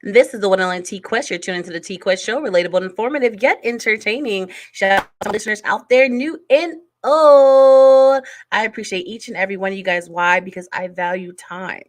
This is the one and only TQuest. You're tuning into the TQuest show, relatable, informative, yet entertaining. Shout out to listeners out there, new and old. I appreciate each and every one of you guys. Why? Because I value time.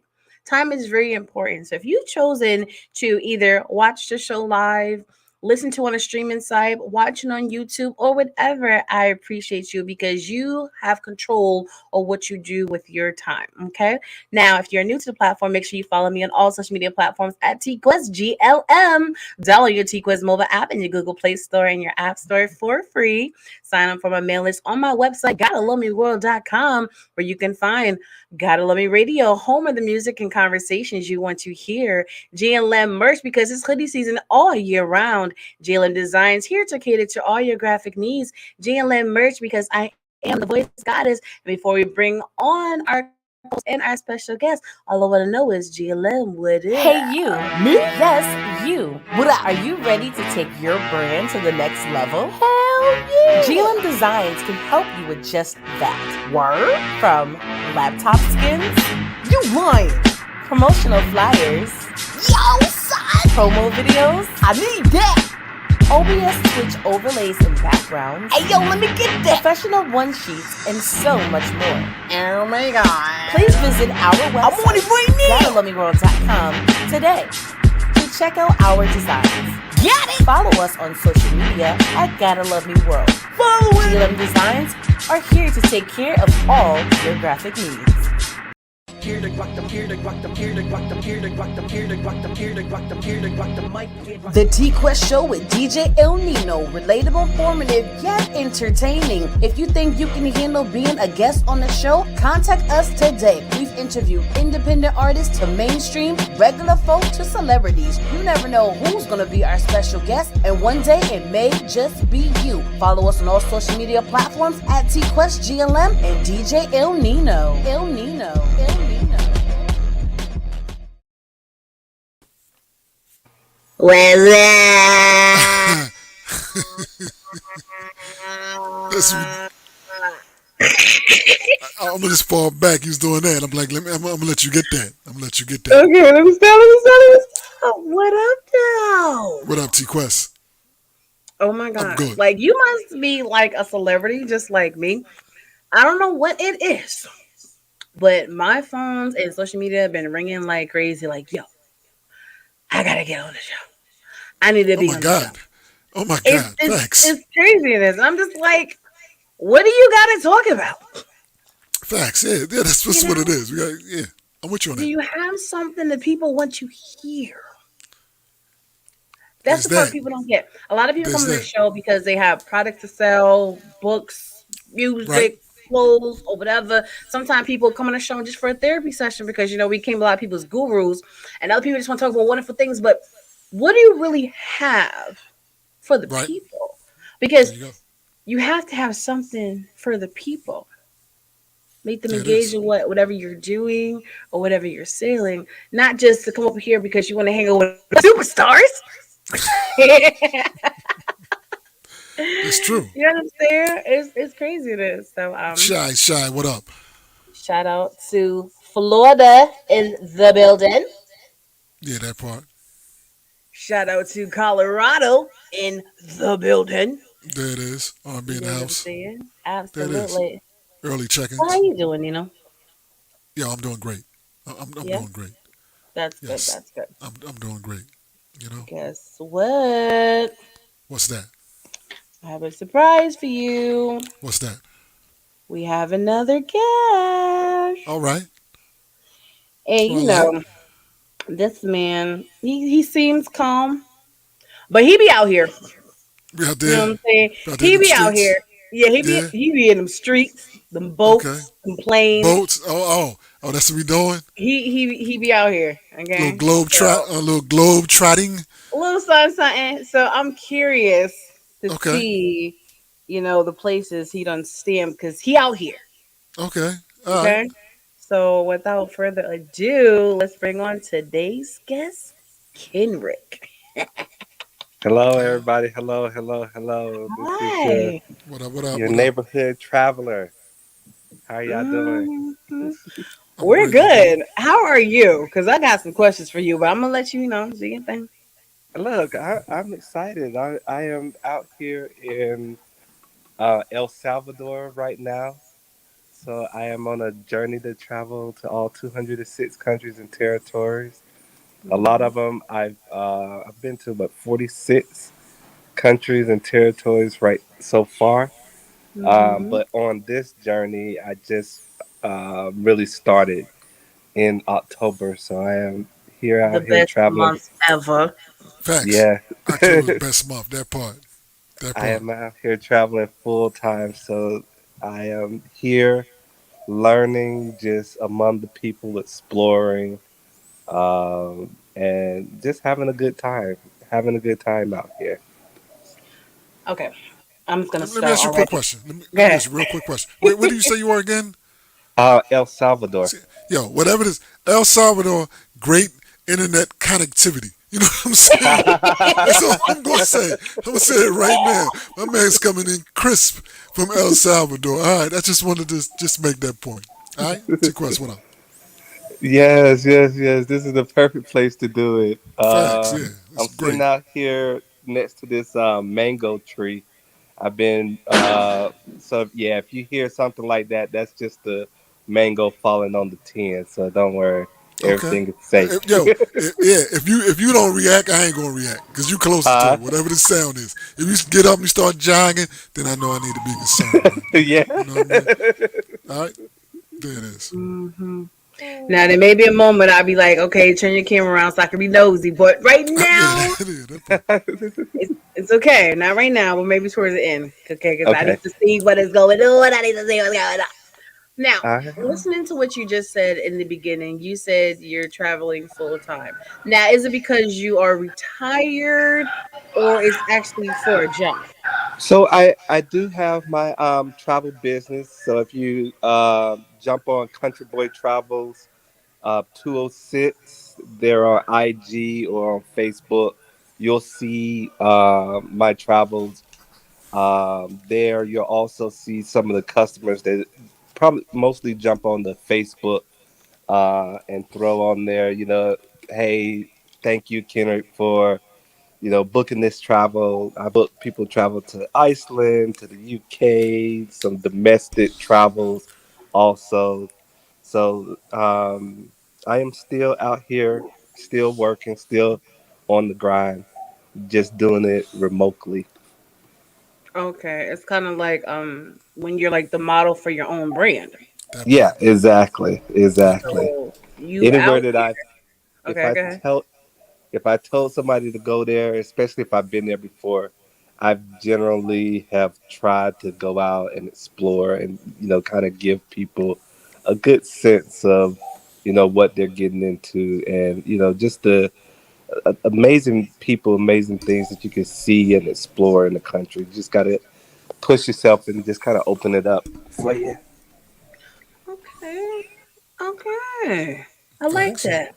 Time is very important. So if you've chosen to either watch the show live, listen to on a streaming site, watching on YouTube, or whatever, I appreciate you because you have control of what you do with your time. Okay. Now, if you're new to the platform, make sure you follow me on all social media platforms at TQuestGLM. Download your TQuest mobile app in your Google Play Store and your App Store for free. Sign up for my mail list on my website, GottaLoveMeWorld.com, where you can find Gotta Love Me Radio, home of the music and conversations you want to hear. GLM merch because it's hoodie season all year round. GLM Designs here to cater to all your graphic needs. GLM merch because I am the voice goddess. And before we bring on our co-host and our special guest, all I want to know is GLM, what is Hey, you. Me? Yes, you. What up? Are you ready to take your brand to the next level? Hell yeah! GLM Designs can help you with just that. Word? From laptop skins, You lying? promotional flyers, Yo, son! promo videos, I need that! OBS Twitch overlays and backgrounds, Hey, yo, let me get that! professional one sheets, and so much more. Oh my god. Please visit our I'm on it website, right now! GottaLoveMeWorld.com today to check out our designs. Got it! Follow us on social media at Gotta Love Me World. Follow it! GLM Designs are here to take care of all your graphic needs. Here to rock them, here to rock them, here to rock them, here to rock them, here to rock them, here to rock them, here to rock them, mic. The TQuest Show with DJ El Nino. Relatable, informative, yet entertaining. If you think you can handle being a guest on the show, contact us today. We've interviewed independent artists to mainstream, regular folk to celebrities. You never know who's going to be our special guest, and one day it may just be you. Follow us on all social media platforms at TQuestGLM and DJ El Nino. El Nino. El Nino. What's up? I'm gonna just fall back. He was doing that. I'm like, I'm gonna let you get that. Okay, let me stop. What up, now? What up, TQuest? Oh my I'm god. good. Like, you must be like a celebrity just like me. I don't know what it is, but my phones and social media have been ringing like crazy. Like, yo, I gotta get on the show. I need to Oh be my on the show. God. Oh my It's God. it's Facts. it's craziness. I'm just like, what do you got to talk about? Facts. Yeah. That's You what it know, is. Yeah. I'm with you on do that. you have something that people want to hear? That's There's the part that. people don't get. A lot of people come There's to the that. show because they have products to sell, books, Right. music, clothes, or whatever. Sometimes people come on the show just for a therapy session because we came a lot of people's gurus, and other people just want to talk about wonderful things. But what do you really have for the Right. people? There Because you go. you have to have something for the people. Make them There it engage is. in whatever you're doing or whatever you're selling, not just to come over here because you want to hang out with superstars. It's true. You understand? It's crazy this. So Shy. What up? shout out to Florida in the building. Yeah, that part. Shout out to Colorado in the building. There it is. R&B You in the know what I'm house. saying? There it is. Absolutely. Early So how check-ins. you doing, Yeah, I'm doing great. I'm Yeah, doing great. that's good. Yes. That's good. I'm doing great. You know Guess what? what's that? I have a surprise for you. What's that? We have another guest. All right. That's And what I like. this man, he seems calm, but he be out here. We out You know there. what I'm saying? Out there in He them be out streets. here. Yeah, he be Yeah. he be in them streets, them Okay. boats, them planes. Boats. Oh. That's what we doing. He be out here. Okay. So A little globe trotting. a little something. So I'm curious to Okay. see, the places he done stamp because he out here. Okay. All right. Okay. So without further ado, let's bring on today's guest, Kenric. Hello, Uh, everybody. Hello. This is Hi. what up? What up? your What up? neighborhood traveler. How y'all doing? Mhm. I'm We're great, my brother. good. How are you? Because I got some questions for you, but I'm gonna let you know. Do your thing. Look, I'm excited. I am out here in El Salvador right now. So I am on a journey to travel to all 206 countries and territories. A lot Mhm. of them I've been to, but 46 countries and territories right so far. Mhm. But on this journey, I just really started in October, so I am here The out here best traveling. month ever. Facts. Yeah, October's best month. That part. That I part. am out here traveling full time, so I am here learning just among the people, exploring, and just having a good time. Having a good time out here. Okay, I'm just gonna Let me start ask you a quick already. question. Go Let me ahead. ask you a real quick question. Where do you say you are again? El Salvador. See, yo, whatever it is, El Salvador, great internet connectivity. You know what I'm saying? That's all I'm gonna say. I'm gonna say it right now. My man's coming in crisp from El Salvador. All right, I just wanted to just make that point. All right, T-Quest, what up? Yes, yes, yes. This is the perfect place to do it. Facts, yeah, it's I'm sitting great. out here next to this mango tree. I've been so yeah. If you hear something like that, that's just the mango falling on the tin. So don't worry, Okay. everything is safe. Yeah, if you don't react, I ain't gonna react because you closer to Huh? it. Whatever the sound is, if you get up and you start jogging, then I know I need to be concerned, man. Yeah. You know what I mean? All right, there it is. Hmm. Now there may be a moment I'll be like, okay, turn your camera around so I can be nosy, but right Yeah, now that part. it's okay. Not right now, but maybe towards the end. Okay, because I Okay. need to see what is going on. I need to see what's going on. Now, Uh, listening to what you just said in the beginning, you said you're traveling full time. Now, is it because you are retired or is actually for a job? so I do have my travel business. So if you jump on Country Boy Travels 206. They're on IG or on Facebook. You'll see my travels there. You'll also see some of the customers that probably mostly jump on the Facebook and throw on there, hey, thank you, Kenric, for booking this travel. I booked people travel to Iceland, to the UK, some domestic travels also. So I am still out here, still working, still on the grind, just doing it remotely. Okay, it's kind of like when you're like the model for your own brand. That Yeah, part. exactly, That exactly. part. So you Anywhere out that here. if Okay, I go ahead. tell if I told somebody to go there, especially if I've been there before, I generally have tried to go out and explore and kind of give people a good sense of what they're getting into and just the amazing people, amazing things that you can see and explore in the country. You just got to push yourself and just kind of open it up for you. Okay, okay. I like Facts. that.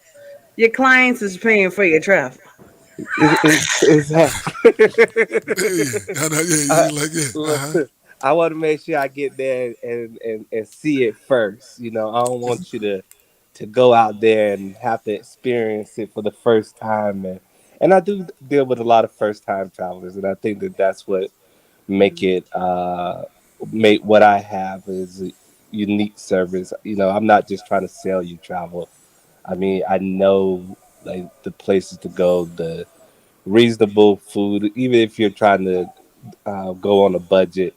Your clients is paying for your travel. Exactly. Yeah, I know, yeah, I, you like yeah. Uh look, huh. I want to make sure I get there and see it first. I don't want you to go out there and have to experience it for the first time. And I do deal with a lot of first time travelers, and I think that that's what make Mhm. it make what I have is a unique service. I'm not just trying to sell you travel. I mean, I know like the places to go, the reasonable food, even if you're trying to go on a budget.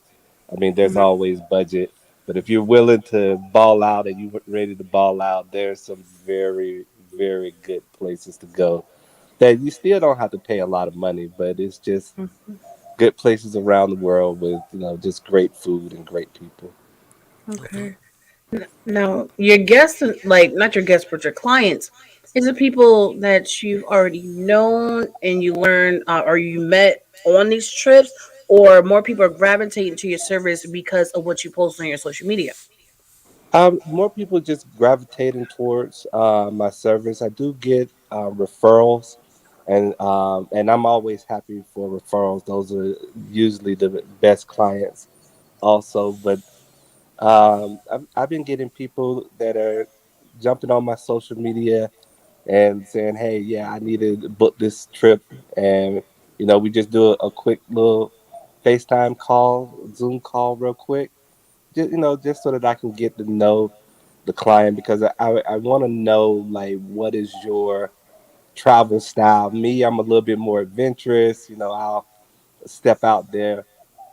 I mean, there's Mhm. always budget, but if you're willing to ball out and you're ready to ball out, there's some very, very good places to go that you still don't have to pay a lot of money, but it's just Mhm. good places around the world with just great food and great people. Okay. Okay. Now, your guests, like not your guests, but your clients, is it people that you've already known and you learn or you met on these trips, or more people are gravitating to your service because of what you post on your social media? More people just gravitating towards my service. I do get referrals, and I'm always happy for referrals. Those are usually the best clients, also. But I've been getting people that are jumping on my social media and saying, "Hey, yeah, I need to book this trip," and we just do a quick little FaceTime call, Zoom call, real quick, just so that I can get to know the client because I want to know like what is your travel style. Me, I'm a little bit more adventurous. I'll step out there,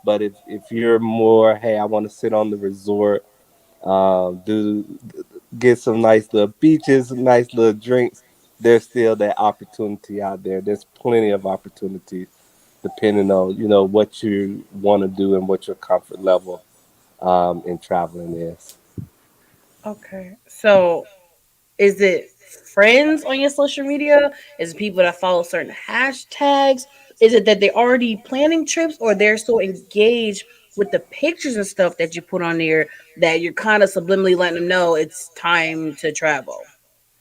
but if you're more, hey, I want to sit on the resort, do get some nice little beaches, some nice little drinks. There's still that opportunity out there. There's plenty of opportunities depending on what you want to do and what your comfort level in traveling is. Okay. So is it friends on your social media? Is it people that follow certain hashtags? Is it that they're already planning trips or they're so engaged with the pictures and stuff that you put on there that you're kind of subliminally letting them know it's time to travel?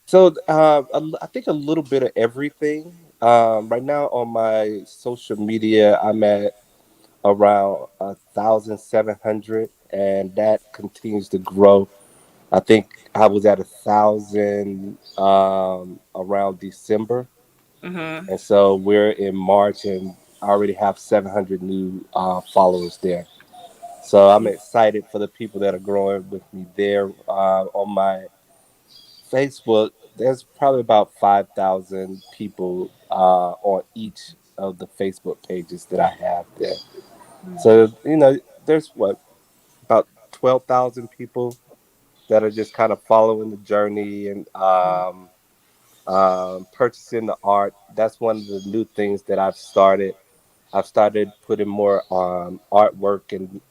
So I think a little bit of everything. Right now on my social media, I'm at around 1,700, and that continues to grow. I think I was at 1,000 around December, Mm-hmm. and so we're in March, and I already have 700 new followers there. So I'm excited for the people that are growing with me there. On my Facebook, there's probably about 5,000 people on each of the Facebook pages that I have there. So, there's what, about 12,000 people that are just kind of following the journey and purchasing the art. That's one of the new things that I've started. I've started putting more artwork and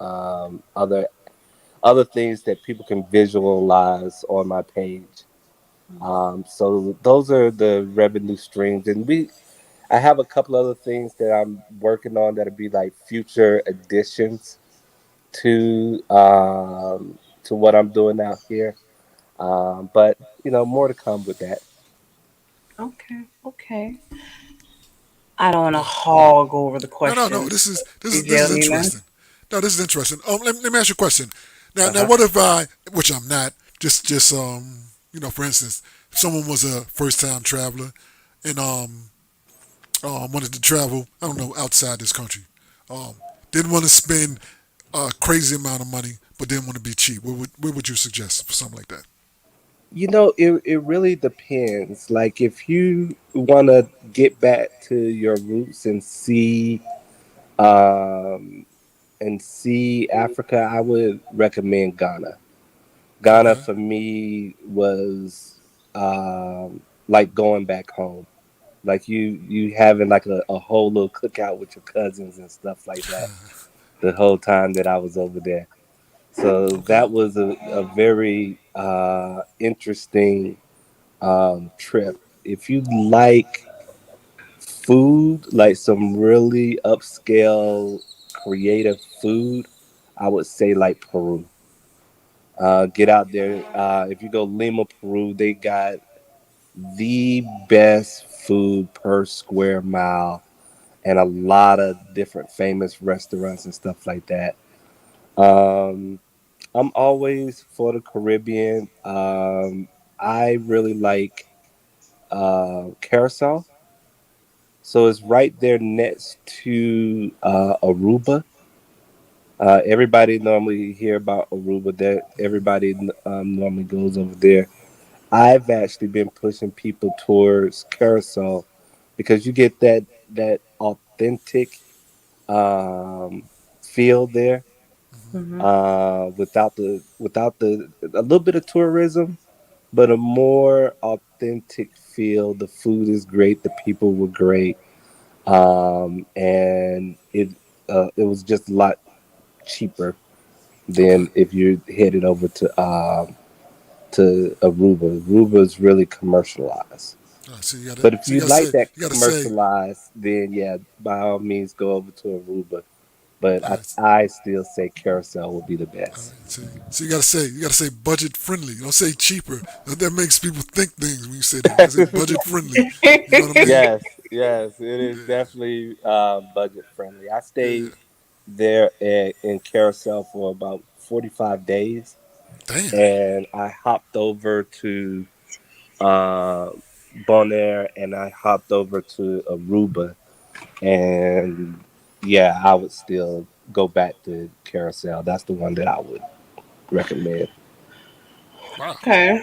other things that people can visualize on my page. So those are the revenue streams, and I have a couple other things that I'm working on that'll be like future additions to what I'm doing out here. But more to come with that. Okay. Okay. I don't want to Yeah. hog over the No, no, no. questions. This is DJ Nina. interesting. No, this is interesting. Let me ask you a question. Now, Uh-huh. what if I, which I'm not, just for instance, if someone was a first time traveler and wanted to travel, I don't know, outside this country, didn't want to spend a crazy amount of money, but didn't want to be cheap. What would you suggest for something like that? It really depends. Like if you want to get back to your roots um, and see Africa, I would recommend Ghana. Ghana Okay. for me was like going back home. Like you having like a whole little cookout with your cousins and stuff like that the whole time that I was over there. So Okay. that was a very interesting trip. If you like food, like some really upscale creative food, I would say like Peru. Get out there. If you go Lima, Peru, they got the best food per square mile and a lot of different famous restaurants and stuff like that. Um, I'm always for the Caribbean. I really like Carousel. So it's right there next to Aruba. Everybody normally hear about Aruba. That everybody normally goes over there. I've actually been pushing people towards Carousel because you get that authentic feel there Mm-hmm. without the a little bit of tourism, but a more authentic feel. The food is great, the people were great, and it was just a lot cheaper Okay. than if you headed over to Aruba. Aruba is really commercialized. All right, so But if you you gotta like say, that you gotta say, commercialized, then yeah, by all means go over to Aruba. But all right, I still say Carousel would be the all right. best. So you gotta say budget friendly. You don't say cheaper. That makes people think things when you say that. You gotta say budget friendly. You know what I mean? Yes, yes, it is Yeah, definitely budget friendly. I yeah. stayed there in Carousel for about 45 days. Damn. and I hopped over to uh, Bonaire, and I hopped over to Aruba, and yeah, I would still go back to Carousel. That's the one that I would recommend. Wow. Okay.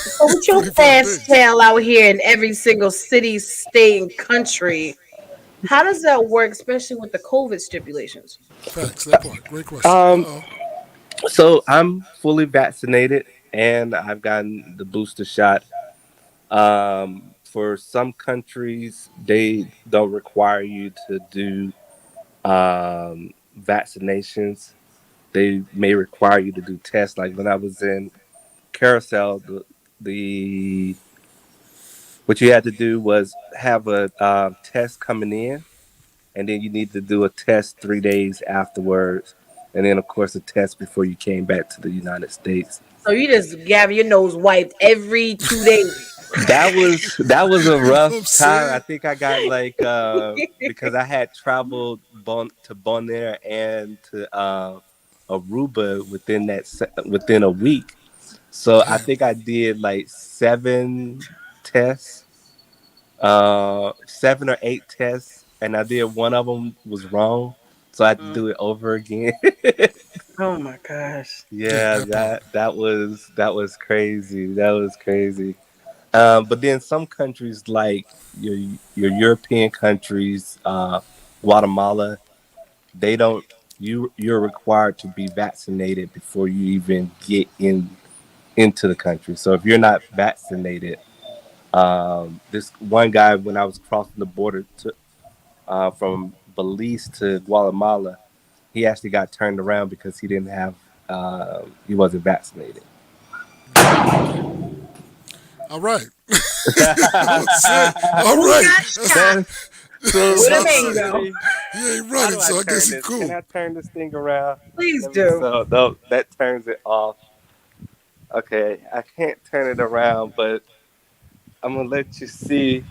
So with your 45 fast days. tail out here in every single city, state, and country, how does that work, especially with the COVID stipulations? Facts. That part. Great question. Uh Um, oh. so I'm fully vaccinated, and I've gotten the booster shot. For some countries, they don't require you to do vaccinations. They may require you to do tests. Like when I was in Carousel, the what you had to do was have a test coming in, and then you need to do a test 3 days afterwards, and then of course a test before you came back to the United States. So you just have your nose wiped every 2 days. That was a You know what I'm rough time. I saying? think I got like because I had traveled to Bonaire and to Aruba within a week. So I Damn. think I did like 7 tests, 7 or 8 tests, and I did one of them was wrong, so I had to Mm. do it over again. Oh my gosh. Yeah, Yeah, that part. that was crazy. That was crazy. But then some countries like your European countries, Guatemala, they don't. You're required to be vaccinated before you even get into the country. So if you're not vaccinated, this one guy when I was crossing the border from Belize to Guatemala, he actually got turned around because he wasn't vaccinated. Okay. All right. I would say, all Who right. got shot That- so with a hold on, let mango? me. He ain't How running, do I so I guess turn he this? Can cool. I turn this thing around? Please Let me. do. So no, that turns it off. Okay, I can't turn it around, but I'm gonna let you see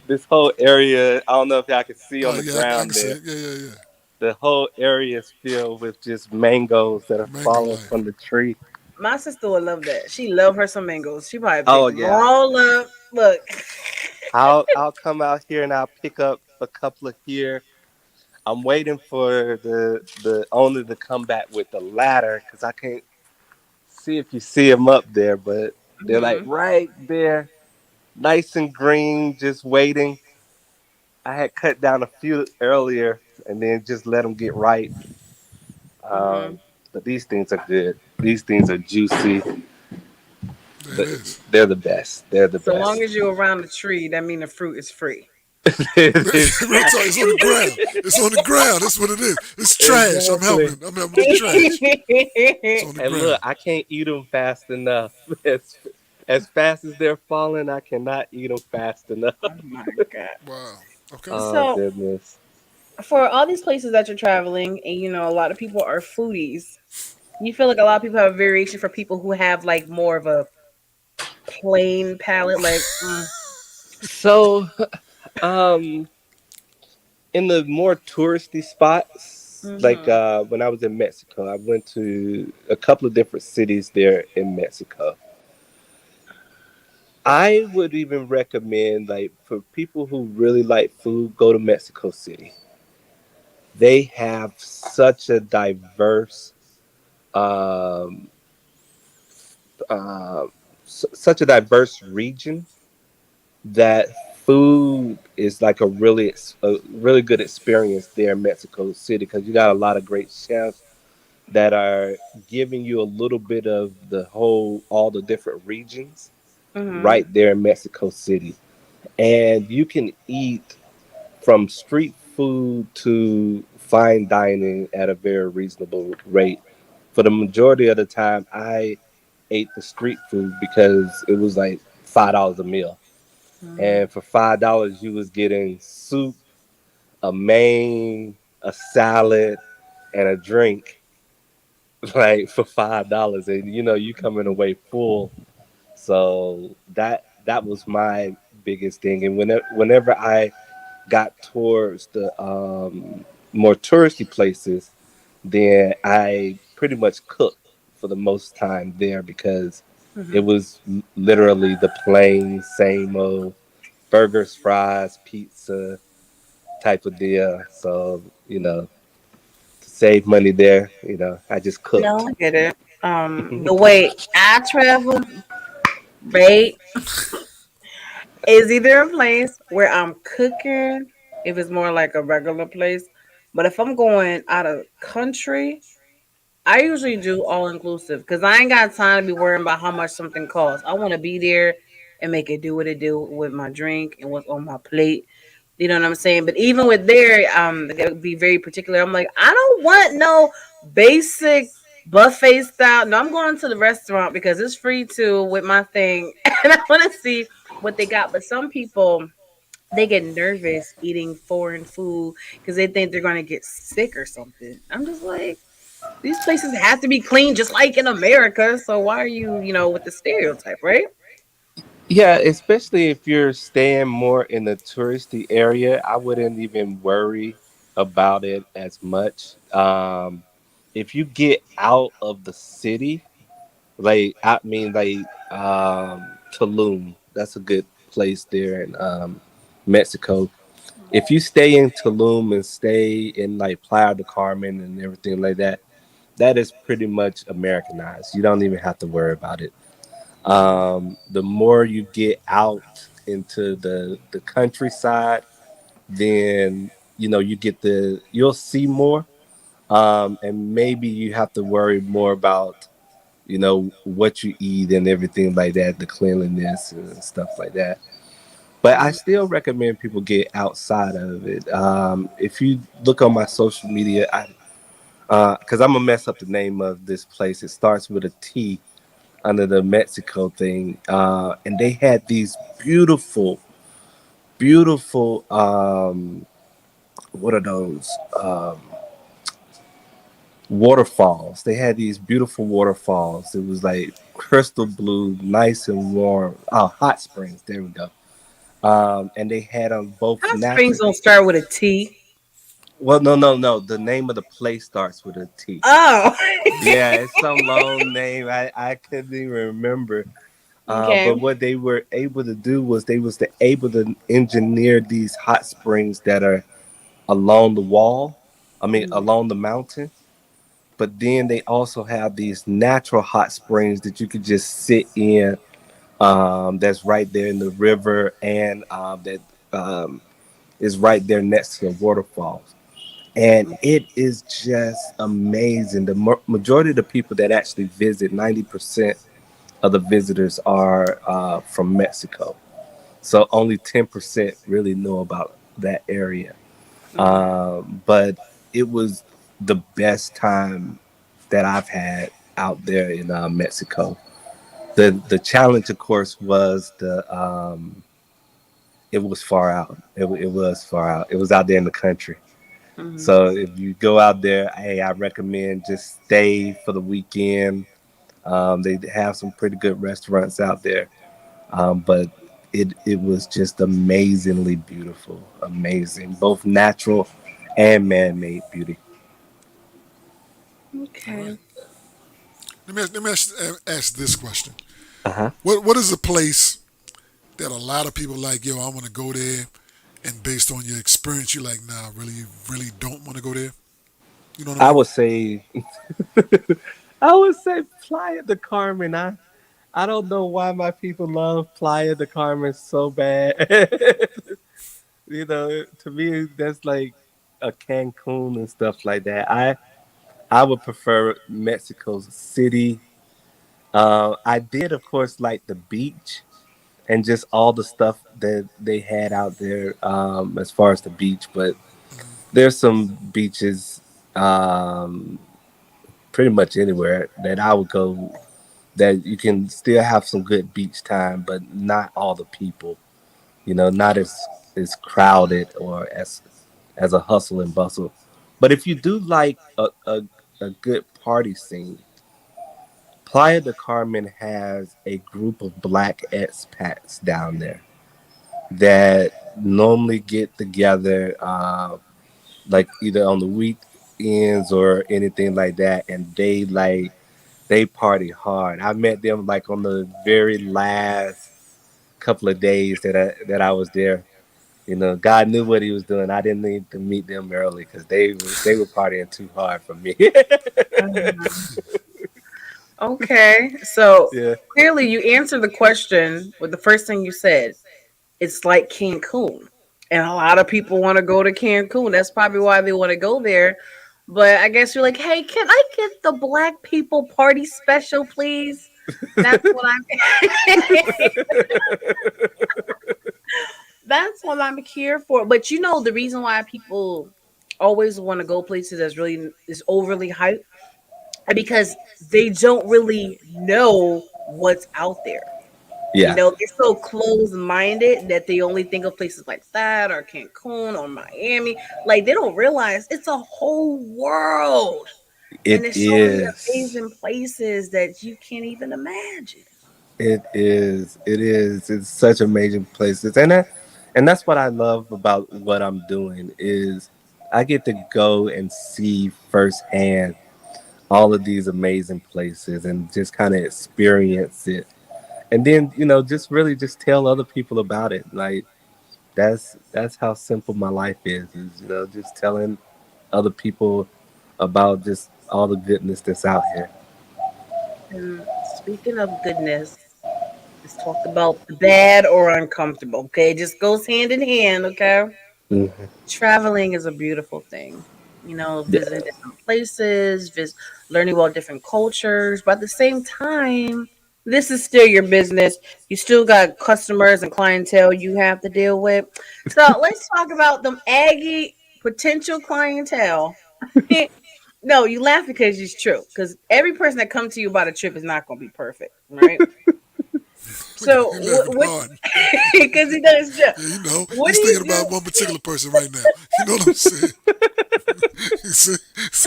this whole area. I don't know if y'all can see on the Yeah, I can ground see there. it. Yeah, yeah, yeah. The whole area is filled with just mangoes that are Mango falling life. from the tree. My sister would love that. She love her some mangoes. She probably pick Oh them yeah, all up. Look. I'll come out here and I'll pick up a couple of here. I'm waiting for the owner to come back with the ladder because I can't see if you see them up there, but they're like Hmm. right there, nice and green, just waiting. I had cut down a few earlier and then just let them get ripe. Hmm. But these things are good. These things are juicy. There it is. They're the best. They're the So long best. as you're around the tree, that mean the fruit is free. Real talk. It's on the ground. It's on the ground. That's what it is. It's trash. I'm Exactly. helping. I'm helping the trash. It's on the And look, ground. I can't eat them fast enough. As fast as they're falling, I cannot eat them fast enough. Oh my god. Wow. Okay. Oh So goodness. for all these places that you're traveling, and a lot of people are foodies, you feel like a lot of people have variation for people who have like more of a plain palate, like So, um, in the more touristy spots, like mm-hmm, when I was in Mexico, I went to a couple of different cities there in Mexico. I would even recommend, like, for people who really like food, go to Mexico City. They have such a diverse, um, uh, such a diverse region that food is like a really good experience there in Mexico City because you got a lot of great chefs that are giving you a little bit of all the different regions mm-hmm, right there in Mexico City, and you can eat from street food to fine dining at a very reasonable rate. For the majority of the time, I ate the street food because it was like $5 a meal, mm-hmm, and for $5 you was getting soup, a main, a salad, and a drink, like for $5, and you coming away full. So that was my biggest thing. And whenever I got towards the more touristy places, then I pretty much cooked for the most time there because it Mhm. was literally the plain same old burgers, fries, pizza type of deal. So, to save money there, I just No, cooked. I get it. The way I travel, right, is either a place where I'm cooking, if it's more like a regular place, but if I'm going out of country, I usually do all inclusive because I ain't got time to be worrying about how much something costs. I want to be there and make it do what it do with my drink and what's on my plate. You know what I'm saying? But even with there, I gotta be very particular. I'm like, I don't want no basic buffet style. No, I'm going to the restaurant because it's free too with my thing, and I want to see what they got. But some people they get nervous eating foreign food because they think they're gonna get sick or something. I'm just like, these places have to be clean, just like in America. So why are you, with the stereotype, right? Yeah, especially if you're staying more in the touristy area, I wouldn't even worry about it as much. If you get out of the city, like I mean, like Tulum, that's a good place there in Mexico. If you stay in Tulum and stay in like Playa del Carmen and everything like that, that is pretty much Americanized. You don't even have to worry about it. The more you get out into the countryside, then you'll see more, and maybe you have to worry more about what you eat and everything like that, the cleanliness and stuff like that. But I Mhm. still recommend people get outside of it. If you look on my social media, because I'm gonna mess up the name of this place. It starts with a T under the Mexico thing, and they had these beautiful, beautiful. What are those waterfalls? They had these beautiful waterfalls. It was like crystal blue, nice and warm. Oh, hot springs. There we go. And they had them both Hot springs natural. don't start with a T. Well, no, no, no. The name of the place starts with a T. Oh, Yeah, it's some long name. I couldn't even remember. okay. But what they were able to do was able to engineer these hot springs that are along the wall. I mean, Mhm. along the mountain. But then they also have these natural hot springs that you could just sit in. That's right there in the river, and that um, is right there next to the waterfalls. And it is just amazing. The majority of the people that actually visit, 90% of the visitors are from Mexico. So only 10% really know about that area. Mhm. But it was the best time that I've had out there in Mexico. The challenge, of course, was the it was far out. It was far out. It was out there in the country. Mhm. So if you go out there, hey, I recommend just stay for the weekend. They have some pretty good restaurants out there, but it was just amazingly beautiful, amazing, both natural and man-made beauty. All Okay. right. Let me ask this question. Uh huh. What is a place that a lot of people like? Yo, I want to go there, and based on your experience, you're like, nah, really, really don't want to go there. You know what I I mean? would say, I would say Playa de Carmen. I don't know why my people love Playa de Carmen so bad. To me, that's like a Cancun and stuff like that. I would prefer Mexico City. I did, of course, like the beach and just all the stuff that they had out there as far as the beach. But there's some beaches pretty much anywhere that I would go that you can still have some good beach time, but not all the people. Not as crowded or as a hustle and bustle. But if you do like a good party scene, Playa de Carmen has a group of black expats down there that normally get together, like either on the weekends or anything like that, and they like They party hard. I met them like on the very last couple of days that I was there. You know, God knew what He was doing. I didn't need to meet them early because they were partying too hard for me. Mhm. Okay, so Yeah, clearly you answered the question with the first thing you said. It's like Cancun. And a lot of people want to go to Cancun. That's probably why they want to go there. But I guess you're like, hey, can I get the black people party special, please? That's what I'm that's what I'm here for. But you know the reason why people always want to go places that's really is overly hyped because they don't really know what's out there. You yeah. know, they're so closed minded that they only think of places like that or Cancun or Miami. Like they don't realize it's a whole world. And It there's so many is. amazing places that you can't even imagine. It is. It is. It's such amazing places, and that's what I love about what I'm doing is I get to go and see firsthand all of these amazing places and just kind of experience it, and then just really just tell other people about it. Like that's how simple my life is just telling other people about just all the goodness that's out here. And speaking of goodness, let's talk about the bad or uncomfortable. Okay, it just goes hand in hand. Okay, Hmm. traveling is a beautiful thing. You know, visiting Yeah, different places, learning about different cultures, but at the same time, this is still your business. You still got customers and clientele you have to deal with. So let's talk about them aggy potential clientele. No, you laugh because it's true. Because every person that comes to you about a trip is not going to be perfect, right? Look at So you laughing what? hard. Because he does trip. Yeah, you know, What he's do you thinking do? about one particular person right now. You know what I'm saying? You see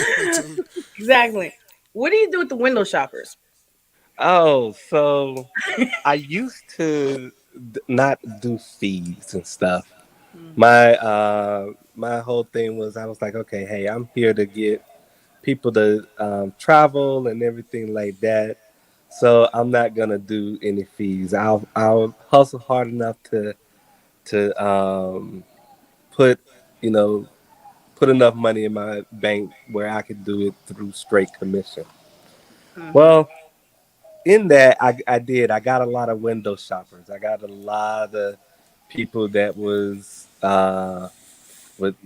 what I told you? Exactly. What do you do with the window shoppers? oh, so I used to not do fees and stuff. My whole thing was I was like, okay, hey, I'm here to get people to travel and everything like that. So I'm not gonna do any fees. I'll hustle hard enough to put you know put enough money in my bank where I could do it through straight commission. Mm-hmm. Well, in that I did. I got a lot of window shoppers. I got a lot of people that would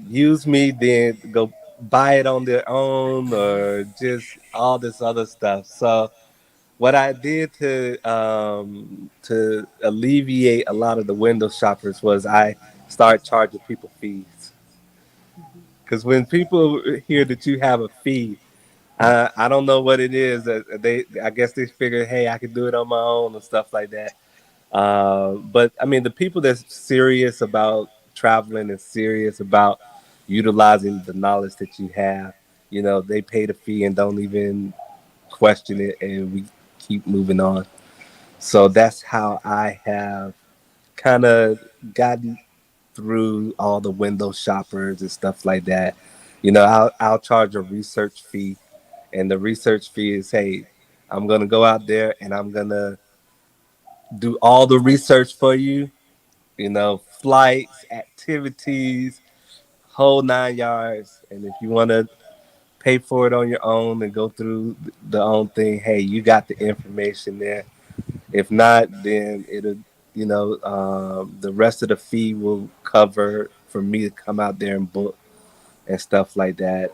use me, then go buy it on their own or just all this other stuff. So what I did to alleviate a lot of the window shoppers was I start charging people fees. Because when people hear that you have a fee, I don't know what it is. I guess they figure, hey, I can do it on my own and stuff like that. But I mean, the people that's serious about traveling and serious about utilizing the knowledge that you have, they pay the fee and don't even question it, and we keep moving on. So that's how I have kind of gotten through all the window shoppers and stuff like that. I'll charge a research fee, and the research fee is, hey, I'm gonna go out there and I'm gonna do all the research for you. Flights, activities, whole 9 yards. And if you want to pay for it on your own and go through the own thing, hey, you got the information there. If not, then the rest of the fee will cover for me to come out there and book and stuff like that.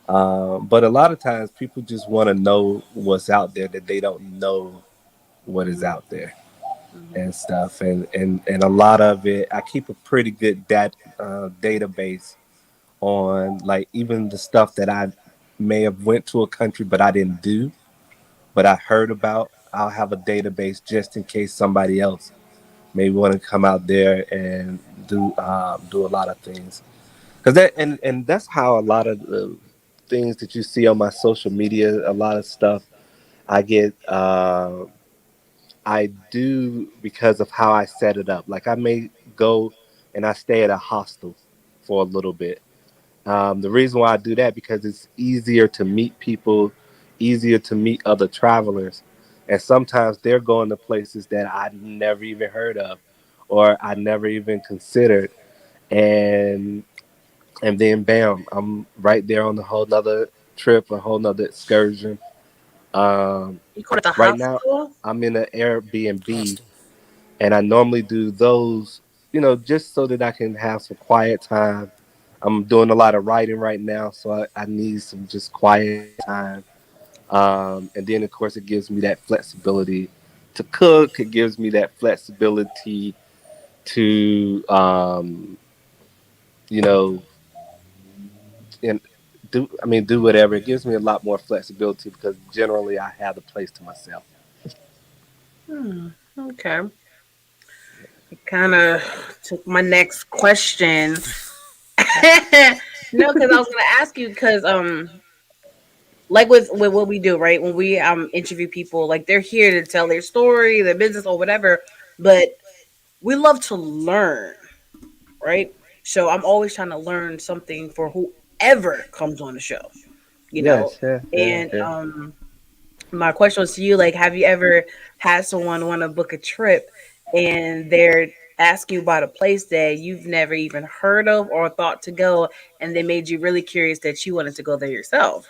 But a lot of times people just want to know what's out there that they don't know what is Mm-hmm. out there Mm-hmm. and stuff. And a lot of it, I keep a pretty good database on, like, even the stuff that I may have went to a country but I didn't do, but I heard about. I'll have a database just in case somebody else may want to come out there and do a lot of things. Cause and that's how a lot of the things that you see on my social media, a lot of stuff I get. I do because of how I set it up. Like, I may go and I stay at a hostel for a little bit. The reason why I do that because it's easier to meet people, easier to meet other travelers. And sometimes they're going to places that I never even heard of or I never even considered. And and then bam, I'm right there on a whole nother trip, a whole nother excursion. Um, You call it the right now hospital? I'm in an Airbnb Hostile. and I normally do those, just so that I can have some quiet time. I'm doing a lot of writing right now, so I need some just quiet time. And then, of course, it gives me that flexibility to cook. It gives me that flexibility to, you know, and do whatever. It gives me a lot more flexibility because generally I have the place to myself. Okay. It kind of took my next question. No, because I was gonna ask you because like with what we do, right? When we interview people, like they're here to tell their story, their business, or whatever, but we love to learn, right? So I'm always trying to learn something for whoever comes on the show, you know. Yes, yeah, yeah, And yeah. my question was to you, like, have you ever had someone want to book a trip and they're ask you about a place that you've never even heard of or thought to go, and they made you really curious that you wanted to go there yourself?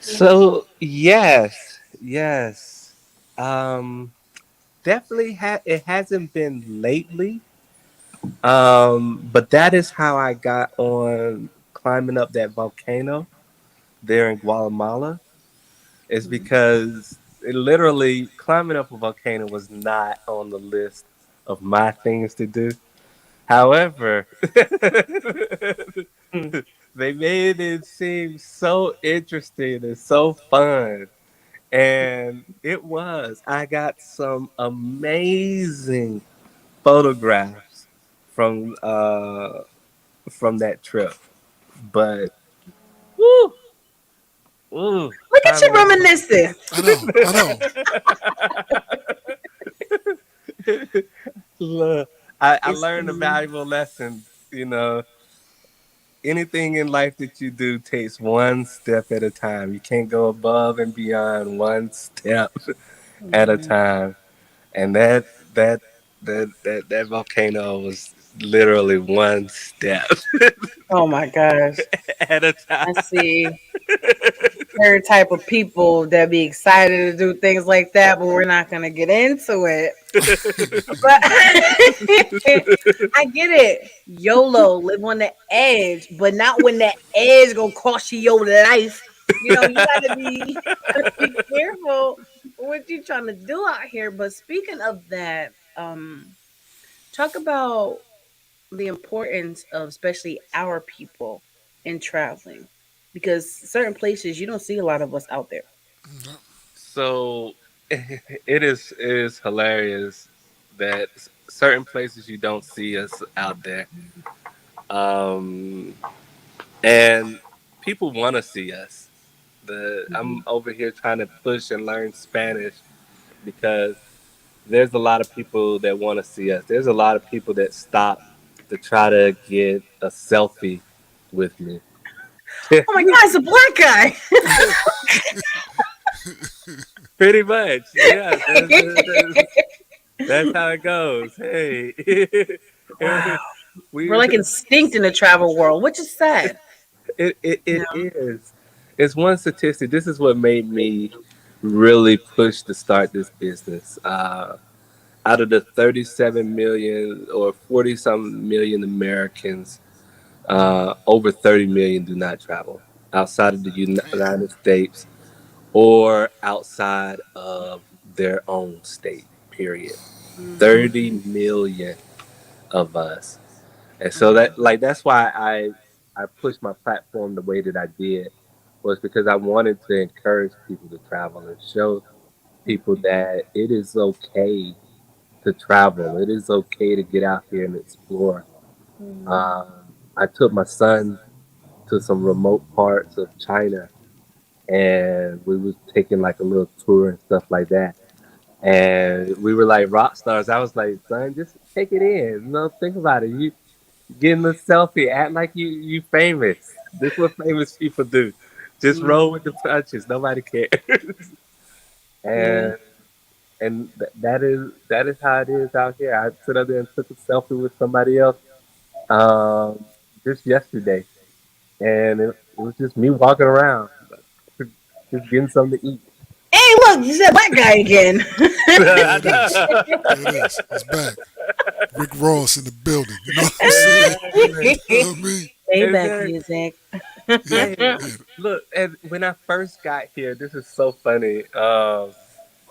So yes, yes. Um, definitely it hasn't been lately. But that is how I got on climbing up that volcano there in Guatemala. Is because it literally climbing up a volcano was not on the list of my things to do. However, they made it seem so interesting and so fun. And it was. I got some amazing photographs from that trip. But woo, woo, Look at you climbing up. reminiscing. I know. I know. Look, I It's learned a valuable lesson. Anything in life that you do takes one step at a time. You can't go above and beyond one step at a Mhm. time. And that volcano was literally one step Oh my gosh. at a time. I see certain type of people that be excited to do things like that, but we're not gonna get into it. But I get it. YOLO, live on the edge, but not when that edge gonna cost you your life. You gotta be careful what you trying to do out here. But speaking of that, talk about the importance of especially our people in traveling. Because certain places you don't see a lot of us out there. So it is hilarious that certain places you don't see us out there, um, and people want to see us. I'm Mhm. over here trying to push and learn Spanish because there's a lot of people that want to see us. There's a lot of people that stop to try to get a selfie with me. Oh my god, it's a black guy. Pretty much, yeah. That's how it goes. Hey, Wow. We're we like instinct in the travel world, which is sad. You it know? is. It's one statistic. This is what made me really push to start this business. Out of the 37 million or 40 some million Americans, over 30 million do not travel outside of the Damn. United States or outside of their own state. Period. Mhm. 30 million of us. And so Mhm. that's why I pushed my platform the way that I did was because I wanted to encourage people to travel and show people that it is okay to travel. It is okay to get out here and explore. Mhm. I took my son to some remote parts of China and we was taking like a little tour and stuff like that. And we were like rock stars. I was like, son, just take it in. Think about it. Getting a selfie, act like you famous. This is what famous people do. Just roll Mm, with the punches. Nobody cares. yeah. and that is how it is out here. I sit up there and took a selfie with somebody else um, just yesterday, and it was just me walking around, just getting something to eat. Hey, look, this is that black guy again. There it is. There it is. He's back. Rick Ross in the building. You know what I'm saying? Exactly. You know what I mean? Payback Exactly. music. Yeah, Hey, yeah, look, and when I first got here, this is so funny.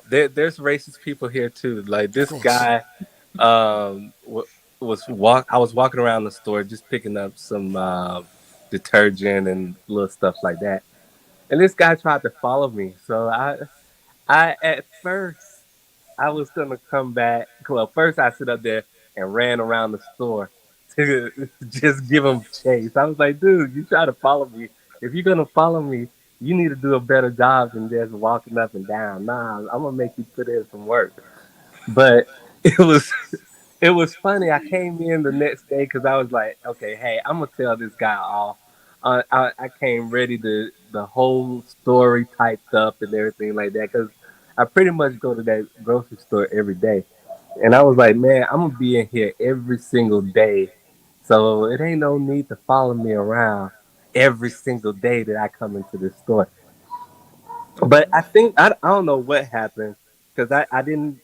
There's racist people here too. Like of this course. guy, was walk. I was walking around the store just picking up some detergent and little stuff like that, and this guy tried to follow me. So I at first I was gonna come back. Well, first I sit up there and ran around the store to just give him chase. I was like, dude, you try to follow me. If you're gonna follow me, you need to do a better job than just walking up and down. Nah, I'm gonna make you put in some work. But it was it was funny. I came in the next day because I was like, okay, hey, I'm gonna tell this guy off. I came ready to the whole story typed up and everything like that because I pretty much go to that grocery store every day. And I was like, man, I'm gonna be in here every single day, so it ain't no need to follow me around every single day that I come into this store. But I think I don't know what happened because I didn't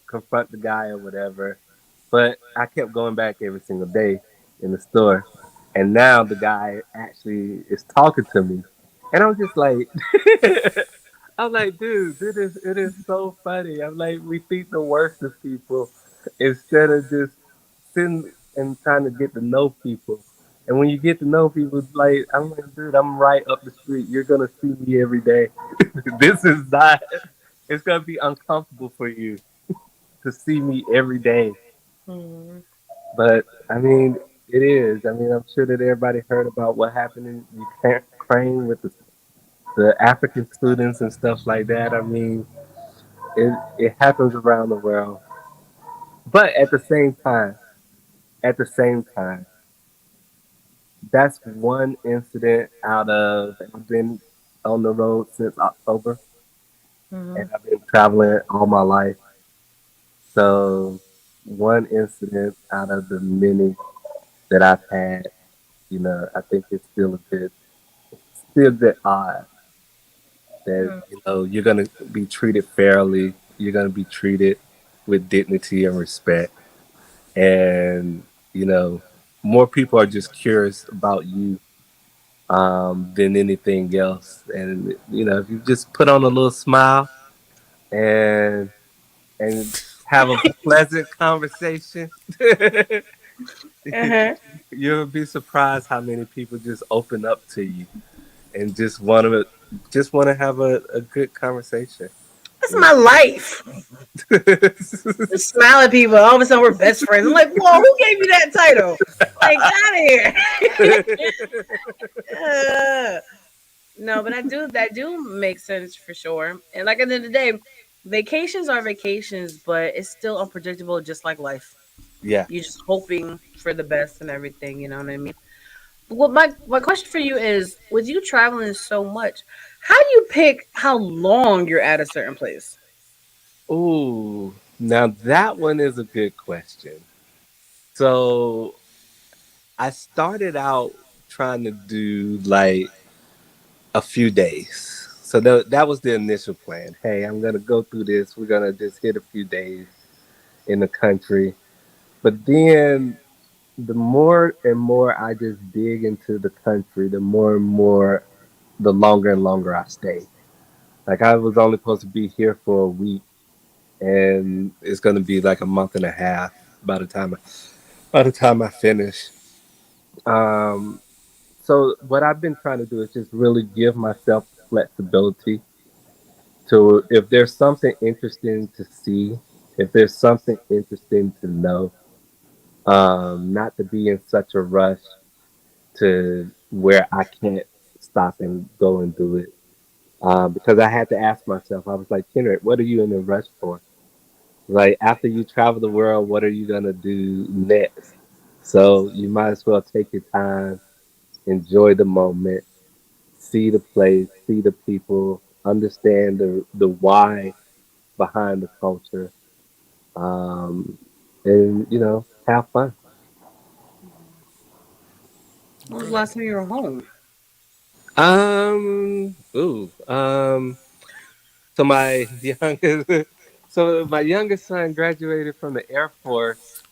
confront the guy or whatever, but I kept going back every single day in the store, and now the guy actually is talking to me, and I'm just like, I'm like, dude, it is so funny. I'm like, we think the worst of people instead of just sitting and trying to get to know people. And when you get to know people, like I'm like, dude, I'm right up the street. You're gonna see me every day. This is not. It's gonna be uncomfortable for you to see me every day. Mm, But I mean, it is. I mean, I'm sure that everybody heard about what happened in Ukraine with the African students and stuff like that. I mean, it happens around the world. But at the same time, that's one incident out of. I've been on the road since October, and mhm, I've been traveling all my life. So one incident out of the many that I've had, I think it's still a bit odd that mm, you're gonna be treated fairly, you're gonna be treated with dignity and respect, and you know more people are just curious about you than anything else. And if you just put on a little smile and have a pleasant conversation, uh-huh. you'll be surprised how many people just open up to you and just want to have a good conversation. That's You my life. know? Just smile at people. All of a sudden, we're best friends. I'm like, whoa, who gave you that title? Like, get out of here. Uh, no, but that do make sense for sure. And like at the end of the day, vacations are vacations, but it's still unpredictable, just like life. Yeah. You're just hoping for the best and everything. You know what I mean? Well, my question for you is: with you traveling so much, how do you pick how long you're at a certain place? Ooh, now that one is a good question. So I started out trying to do like a few days. So that was the initial plan. Hey, I'm gonna go through this. We're gonna just hit a few days in the country. But then the more and more I just dig into the country, the more and more, the longer and longer I stay. Like I was only supposed to be here for a week, and it's gonna be like a month and a half by the time I finish. Um, so what I've been trying to do is just really give myself flexibility to if there's something interesting to see, if there's something interesting to know, not to be in such a rush to where I can't stop and go and do it. Because I had to ask myself, I was like, Kenric, what are you in a rush for? Like after you travel the world, what are you gonna do next? So you might as well take your time, enjoy the moment, see the place, see the people, understand the why behind the culture, um, and have fun. When was the Okay. last time you were home? Ooh, so my youngest son graduated from the Air Force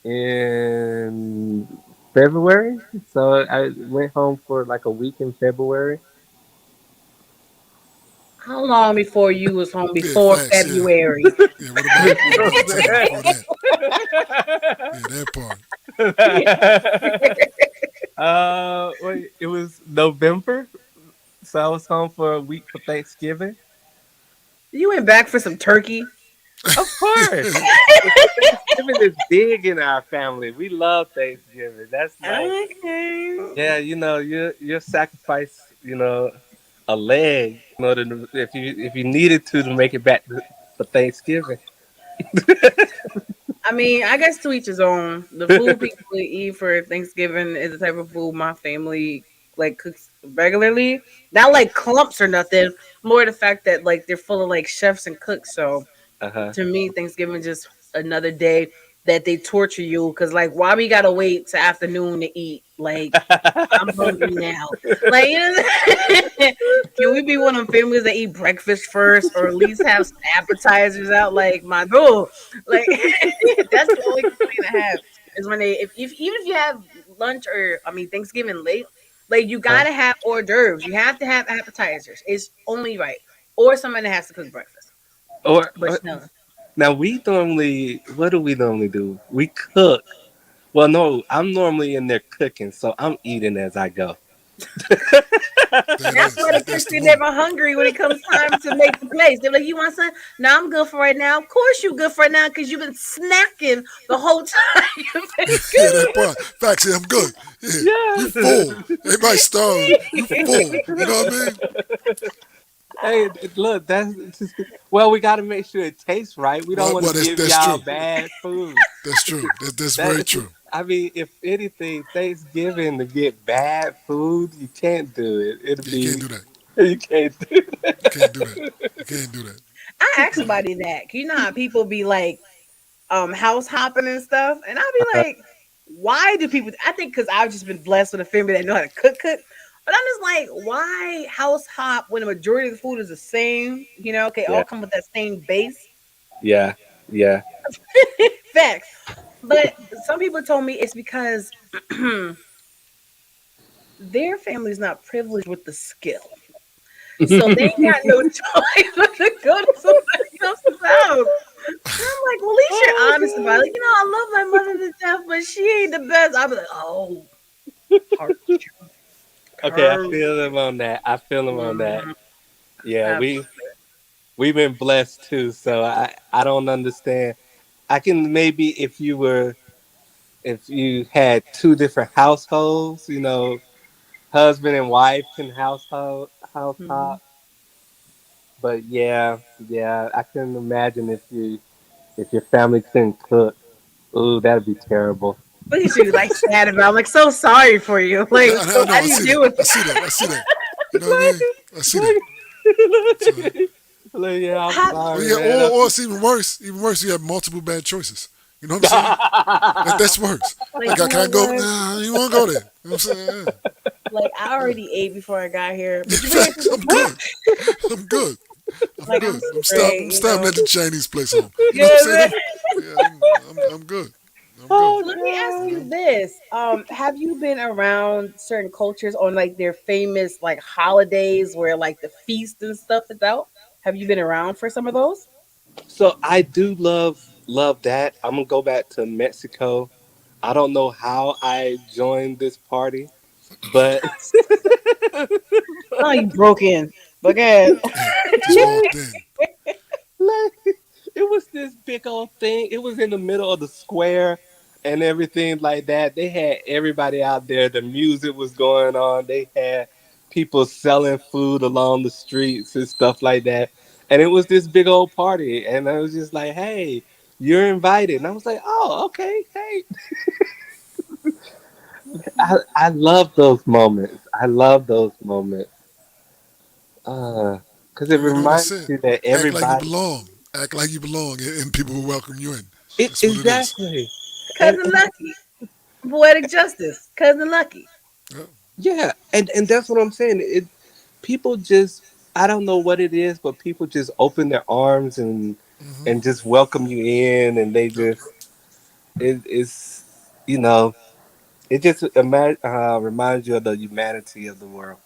in February. So I went home for like a week in February. How long before you was home Yeah, before facts. Yeah, February? yeah. What about time before that? Yeah, that part. Wait, it was November, so I was home for a week for Thanksgiving. You went back for some turkey. Of course, Thanksgiving is big in our family. We love Thanksgiving. That's like, Okay. yeah, you sacrifice, a leg in order to, if you needed to make it back for Thanksgiving. I mean, I guess to each his own. The food people eat for Thanksgiving is the type of food my family like cooks regularly. Not like clumps or nothing. More the fact that like they're full of like chefs and cooks. So Uh to me, Thanksgiving is just another day that they torture you because like why we gotta wait to afternoon to eat? Like I'm hungry now. Like, you know, can we be one of them families that eat breakfast first, or at least have some appetizers out? Like my dude, like that's the only complaint I have is when they, if even if you have lunch or I mean Thanksgiving late, like you huh. gotta have hors d'oeuvres. You have to have appetizers. It's only right, or somebody that has to cook breakfast. But or no, Now what do we normally do? We cook. Well, no, I'm normally in there cooking, so I'm eating as I go. That that's is. why the That's cooks the be move. never hungry when it comes time to make the plates. They're like, "You want some? No, I'm good for right now." Of course, you good for right now because you've been snacking the whole time you've been Yeah, that cooking. part. Facts. Yeah, I'm good. Yeah, you Yeah. full. Everybody starving. You full. You know what I mean? Hey, look, well, we got to make sure it tastes right. We don't want to Well, give that's y'all true. bad food. That's true. That's very That true. I mean, if anything, Thanksgiving to get bad food, you can't do it. It'll Yeah, you can't be do that. you can't do You can't do that. You can't do that. I asked somebody that. 'Cause you know how people be like house hopping and stuff, and I'll be that. like, why do people? I think because I've just been blessed with a family that know how to cook. But I'm just like, why house hop when the majority of the food is the same? You know, okay, Yeah, all come with that same base. yeah, yeah. Facts. But some people told me it's because their family's not privileged with the skill. So they ain't got no choice but to go to somebody else's house. And I'm like, well, at least you're honest about it. Like, you know, I love my mother to death, but she ain't the best. I'll be like, oh, hurt you, Okay, I hurt. feel him on that. I feel him on that. Mhm, Yeah, absolutely. we've been blessed too, so I don't understand. I can maybe if you had two different households, husband and wife can house Mhm. hop. But yeah, I can imagine if your family couldn't cook. Ooh, that'd be terrible. Look at you, like sad about. I'm like so sorry for you. Yeah, Like, I so know. how I do you see that. deal with I it? see that. I see that. You know what I like, mean? I see that. So, like, like, yeah, I'm How, or sorry, yeah, man. or it's even worse. Even worse, you have multiple bad choices. You know what I'm saying? That's worse. like, Like, you can know I go? what? Nah, you want to go there? You know what I'm saying? Like, I already ate before I got here, Yeah, but you've been here facts. since I'm this morning. good. I'm good. I'm Like, I'm good. I'm stopping. straight, I'm you stopping know. at the Chinese place home. You You know what I'm know what saying? I'm Yeah, I'm good. I'm good. Oh Let me ask You God. you know? this. Have you been around certain cultures on like their famous like holidays where like the feast and stuff is out? Have you been around for some of those? So I do love that. I'm gonna go back to Mexico. I don't know how I joined this party, but Oh, you broke in. But good. Hey, just like, walked in. like it was this big old thing. It was in the middle of the square and everything like that. They had everybody out there. The music was going on. They had people selling food along the streets and stuff like that. And it was this big old party. And I was just like, hey, you're invited. And I was like, oh, okay, hey. I love those moments. I love those moments. Because it You know what I reminds said? you that Act like you everybody. belong. Act like you belong, and people will welcome you in. It That's what it is. exactly. Cousin And Lucky, poetic justice, cousin Lucky. Yeah. yeah, and that's what I'm saying. It people just I don't know what it is, but people just open their arms and just welcome you in, and they Yep. just it's you know it just reminds you of the humanity of the world.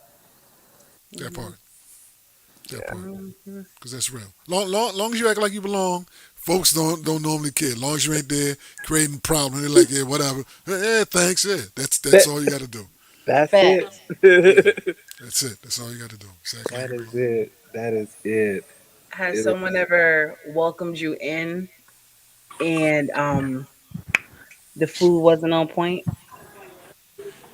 That Mhm, part. That part. mhm. Because that's real. Long as you act like you belong, folks don't normally care. Long as you ain't there creating problems, they're like, yeah, whatever. Yeah, thanks. Yeah, that's That all you got to do. that's it. Facts. Yeah, that's it. That's all you got to do. Just act like That you is belong. it. That is it. Has It someone ever welcomed you in and the food wasn't on point?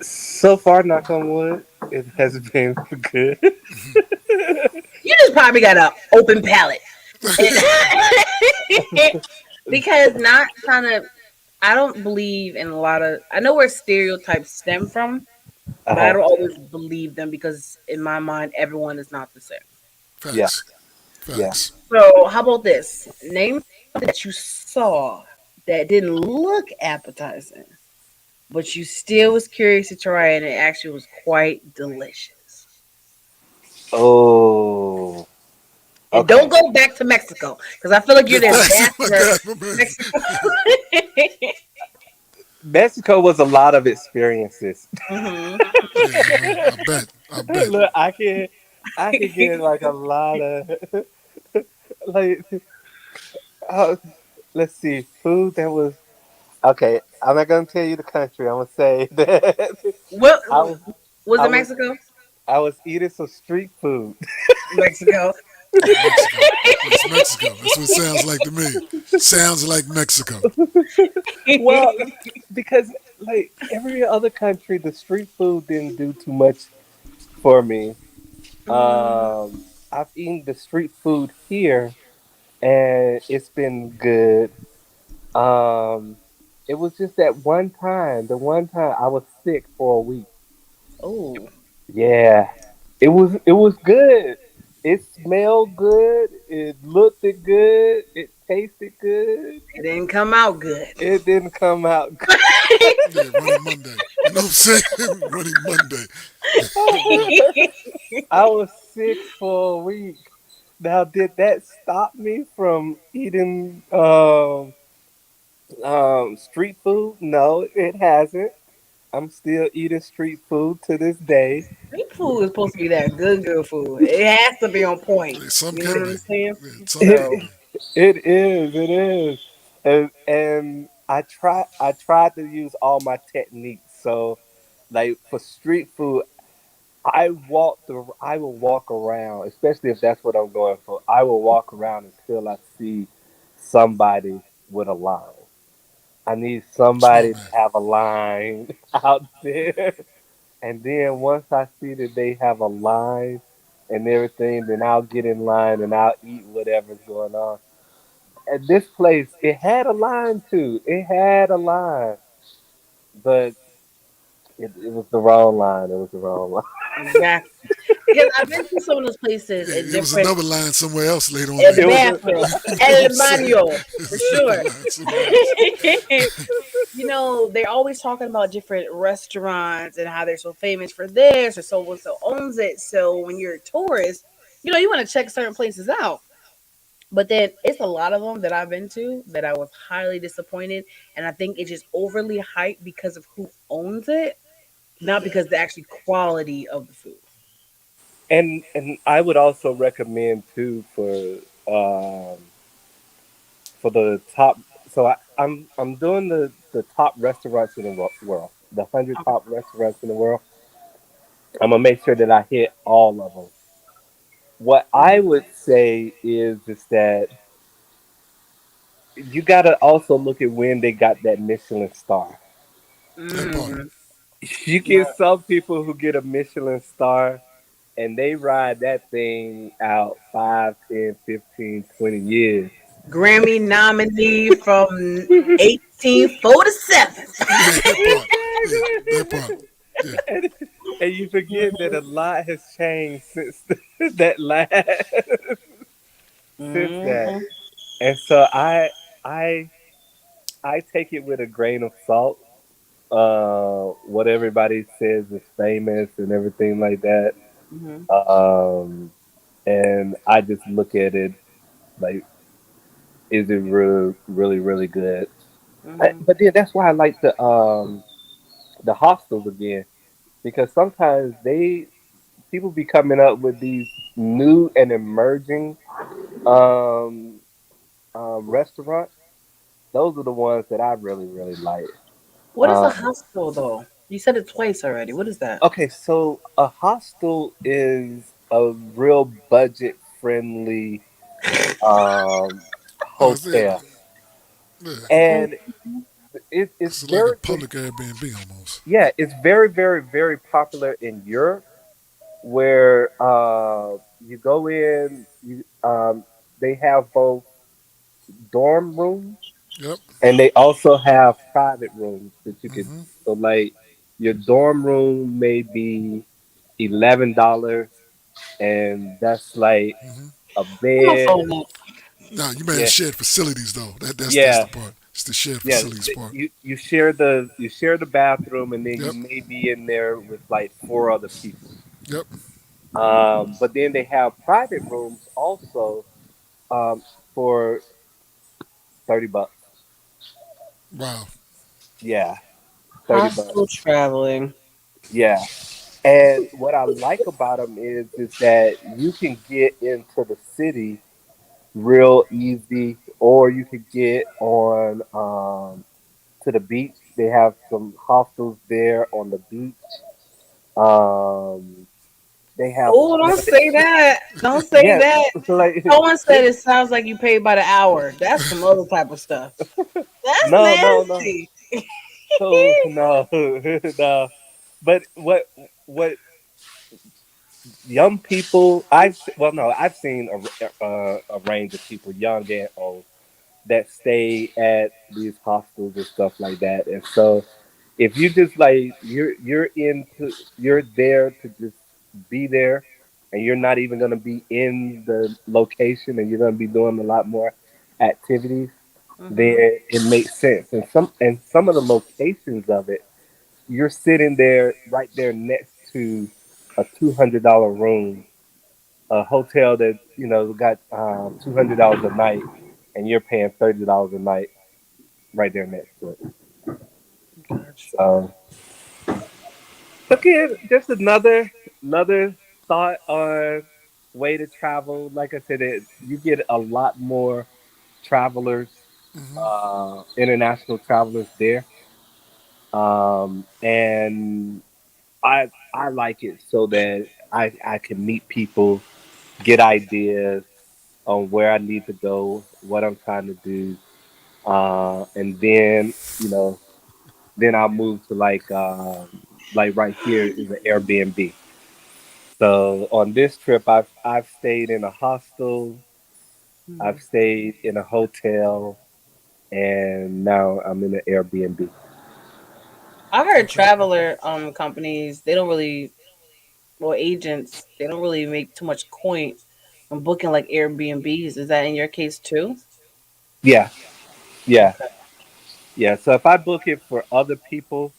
so far, knock on wood, it has been good. You just probably got an open palate. Because not trying to I don't believe in a lot of I know where stereotypes stem from, but I Uh-huh. don't always believe them because in my mind everyone is not the same. Yeah, Facts. yeah. Facts. So how about this? Name something that you saw that didn't look appetizing, but you still was curious to try it and it actually was quite delicious. Oh, And don't okay. go back to Mexico because I feel like you're Yeah, the facts. My ambassador God, my to man. Mexico. Mexico was a lot of experiences. Hmm. Yeah, I bet. I bet. Look, I can get like a lot of like. Uh, let's see, food that was okay. I'm not gonna tell you the country. I'm gonna say that What I was was I it? was Mexico? I was eating some street food. Mexico. Yeah, Mexico. It's Mexico. That's what it sounds like to me. Sounds like Mexico. Well, because like every other country, the street food didn't do too much for me. Mm, I've eaten the street food here, and it's been good. Um, it was just that one time. The one time I was sick for a week. oh, Yeah, it was good. It smelled good. It looked good. It tasted good. it didn't come out good. It didn't come out Yeah, running Monday. You know what I'm saying? Running Monday. good. I was sick for a week. Now, did that stop me from eating street food? No, it hasn't. I'm still eating street food to this day. Street food is supposed to be that good food. It has to be on point. Yeah, some You know can what be. I'm saying? Yeah, some can So It be. it is, it is, and I tried to use all my techniques. So, like for street food, I will walk around, especially if that's what I'm going for. I will walk around until I see somebody with a line. I need Smart somebody to man. have a line out there. And then once I see that they have a line and everything, then I'll get in line and I'll eat whatever's going on. At this place, it had a line too. It had a line, but it was the wrong line. It was the wrong line. exactly. Because I've been to some of those places at Yeah, it was different another line somewhere else later on in that the It was day. a, bathroom. You know what El I'm saying? baño, for It's another sure. line somewhere else. You know, they're always talking about different restaurants and how they're so famous for this or so and so owns it. So when you're a tourist, you know, you want to check certain places out. But then it's a lot of them that I've been to that I was highly disappointed. And I think it's just overly hyped because of who owns it, not because the actually quality of the food. and I would also recommend too for the top. So I'm doing the top restaurants in the world, the 100 Okay. top restaurants in the world. I'm gonna make sure that I hit all of them. What I would say is that you gotta also look at when they got that Michelin star. That part. Mm, You yeah. get some people who get a Michelin star and they ride that thing out 5, 10, 15, 20 years. Grammy nominee from 1847. Yeah, that part. Yeah, that part. Yeah. and you forget that a lot has changed since that last since that. Mhm. And so I I take it with a grain of salt. What everybody says is famous and everything like that. Mhm. Um, and I just look at it like, is it really, really, really good? Mhm. But then that's why I like the hostels again, because sometimes they people be coming up with these new and emerging um, restaurants. Those are the ones that I really, really like. What is a Um, hostel though? You said it twice already. What is that? okay, so a hostel is a real budget friendly Oh, it's it. hotel, Yeah. and it's It's like a very public Airbnb almost. yeah, it's very, very, very popular in Europe, where you go in, they have both dorm rooms Yep. and they also have private rooms that you could. Mm-hmm. So like your dorm room may be $11, and that's like Mm-hmm. a I'm not bed. following that. Now you may have Yeah, shared facilities though. That's the yeah, part. It's the shared yeah. facilities part. You share the bathroom, and then you Yep. may be in there with like four other people. Yep. But then they have private rooms also um, for $30. Wow. Yeah, $30. Hostel traveling. Yeah. And what I like about them is that you can get into the city real easy, or you could get on to the beach. They have some hostels there on the beach. Um, they have Oh, don't say that. Don't say yeah, that. so like Someone said it, it sounds like you pay by the hour. That's some other type of stuff. That's no. nasty. So no, no. But what young people I've seen a range of people, young and old, that stay at these hostels and stuff like that. And so if you just like you're there to just be there, and you're not even going to be in the location, and you're going to be doing a lot more activities, then Mhm. it makes sense. And some of the locations of it, you're sitting there right there next to a $200 room, a hotel that got $200 a night, and you're paying $30 a night right there next to it. Gotcha. So again, just another thought on way to travel. Like I said, you get a lot more travelers, Mm-hmm. international travelers there, and I like it so that I can meet people, get ideas on where I need to go, what I'm trying to do, and then then I'll move to like right here is an Airbnb. So on this trip, I've stayed in a hostel, I've Mhm. stayed in a hotel, and now I'm in an Airbnb. I heard Okay. traveler companies, they don't really, well, agents, they don't really make too much coin from booking like Airbnbs. Is that in your case too? Yeah, yeah, Okay. yeah. So if I book it for other people,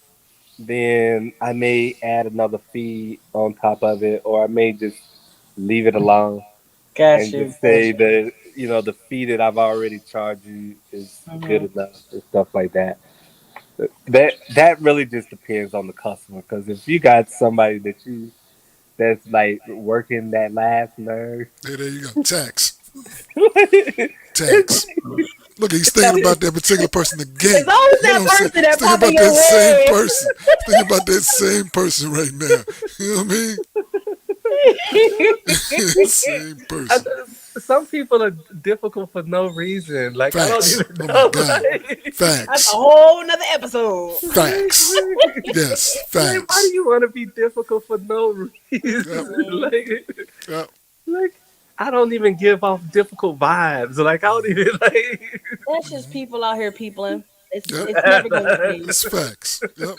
then I may add another fee on top of it, or I may just leave it alone Got and you. just Got say you. that the fee that I've already charged you is good Hmm. enough and stuff like that. That really just depends on the customer, because if you got somebody that's like working that last nerve, Hey, there you go. Tax. it's Tax. Look, he's thinking about that particular person It's again. always You know that what I'm saying? person He's that thinking pop in about your that same head. person. He's thinking about that same person right now. You know what I mean? Same I, person. some people are difficult for no reason. Like I don't Facts. even Oh my know. God. That's a Facts. whole nother episode. Facts. Yes. Like, why do Facts. you want to be difficult for no Yep. reason? Mhm. Yep. Like I don't even give off difficult vibes. Like I don't even like. That's just people out here peopling. It's Yep. it's never gonna change. That's facts. Yep.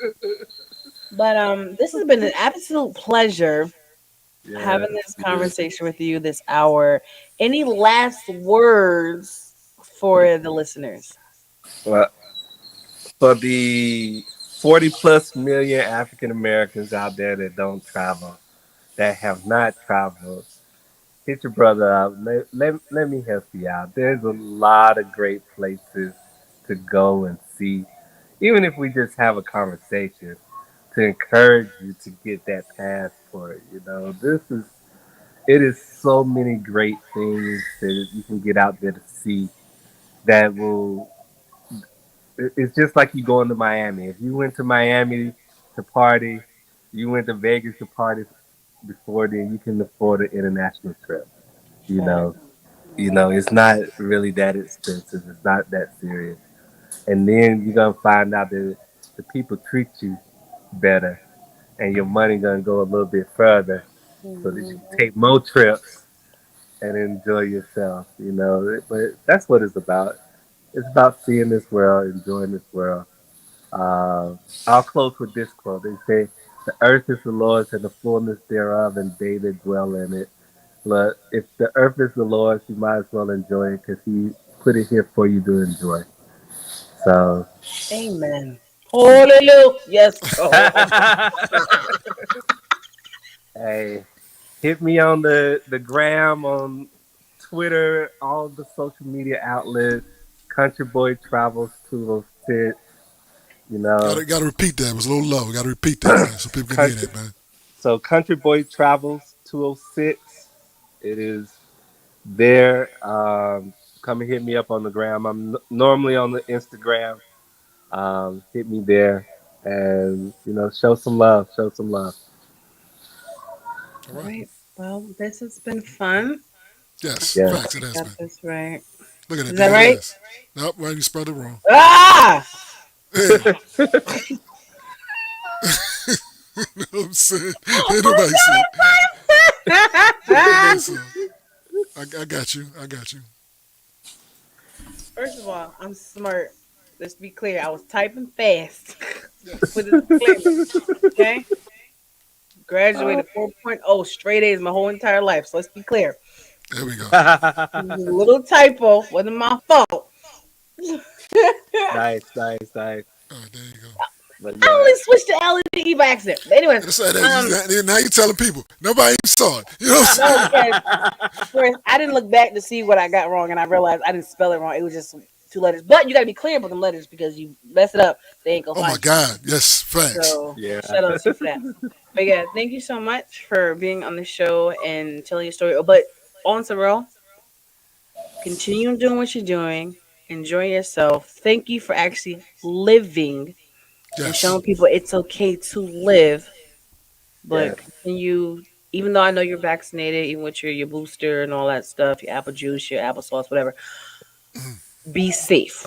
But this has been an absolute pleasure Yeah. having this conversation with you this hour. Any last words for the listeners? Well, for the 40 plus million African Americans out there that don't travel, that have not traveled, hit your brother up. Let me help you out. There's a lot of great places to go and see. Even if we just have a conversation to encourage you to get that passport. It is so many great things that you can get out there to see that will it's just like you going to Miami. If you went to Miami to party, you went to Vegas to party before then, you can afford an international trip. You know, it's not really that expensive. It's not that serious. And then you're gonna find out that the people treat you better, and your money gonna go a little bit further, so that you can take more trips and enjoy yourself. But that's what it's about. It's about seeing this world, enjoying this world. Uh, I'll close with this quote. They say, "The earth is the Lord's and the fullness thereof, and they that dwell in it." Look, if the earth is the Lord's, you might as well enjoy it because He put it here for you to enjoy. So, Amen. Hallelujah. Yes, God. hey, hit me on the gram, on Twitter, all the social media outlets. Country Boy Travels 206. You know, Gotta repeat that. It was a little low. Gotta repeat that, man, so people can hear country. that, man. So Country Boy Travels 206. It is there. Come and hit me up on the gram. I'm normally on the Instagram. Hit me there, and show some love. Show some love. All All right. right. Well, this has been fun. Yes, Yeah. facts. It has Got been. this right. Look at that. Is that There it right? is. Nope, right. You spelled it wrong. Ah! Hey, you know what I'm saying? Ain't nobody see it. Ain't nobody saw it. I got you. I got you. First of all, I'm smart. Let's be clear. I was typing fast. Yes. Put a disclaimer. Okay? Graduated 4.0 straight A's my whole entire life. So let's be clear. There we go. Little typo wasn't my fault. Nice, nice, nice. All right, there you go. But I yeah, only switched to L and E by accident. But anyways, And it's like that. um, Now you're telling people. Nobody even saw it. You know what I'm saying? no, because first I didn't look back to see what I got wrong, and I realized I didn't spell it wrong. It was just two letters. But you got to be clear about them letters because you mess it up, they ain't gonna Oh my find you. God. Yes, facts. So yeah. shout out to you for that. But yeah, thank you so much for being on the show and telling your story. Oh, but on to real, continue doing what you're doing. Enjoy yourself. Thank you for actually living and Yes. showing people it's okay to live. Yeah. But continue, even though I know you're vaccinated, even with your booster and all that stuff, your apple juice, your applesauce, whatever, be safe.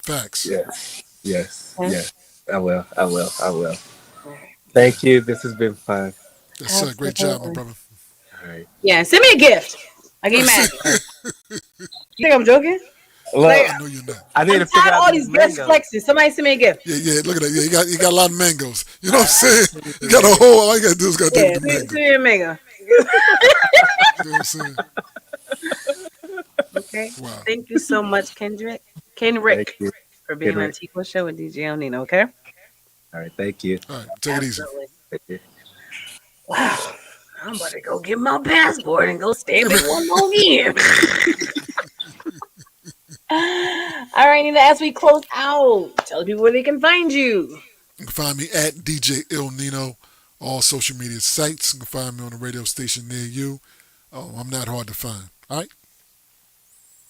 Facts. Yes. Yes. Okay? Yes. I will. I will. I will. All right. Yeah. Thank you. This has been fun. Yes, sir. Great job, my Absolutely. brother. All right. Yeah, send me a gift. I get mad. All right. You think I'm joking? Look, Like, I know you're not. I need I'm to figure tired of out all these these gifts mangoes. flexing. Somebody send me a gift. Yeah, yeah. Look at that. Yeah, you got a lot of mangoes. You know what I'm saying? I need You some got a mangoes. whole. All you gotta do is gotta take Yeah, the send mango. me a mega. You know what I'm saying? Okay. Wow. Thank you so much, Thank Kenric, you, for being on Kenric. Tico Show with DJ Nino. Okay. All right. Thank you. All right. Take it easy. Absolutely. Thank you. Wow. I'm about to go get my passport and go Hey, stamp man. it one more again. All right, Nina, as we close out, tell people where they can find you. You can find me at DJ Il Nino, all social media sites. You can find me on a radio station near you. Oh, I'm not hard to find. All right.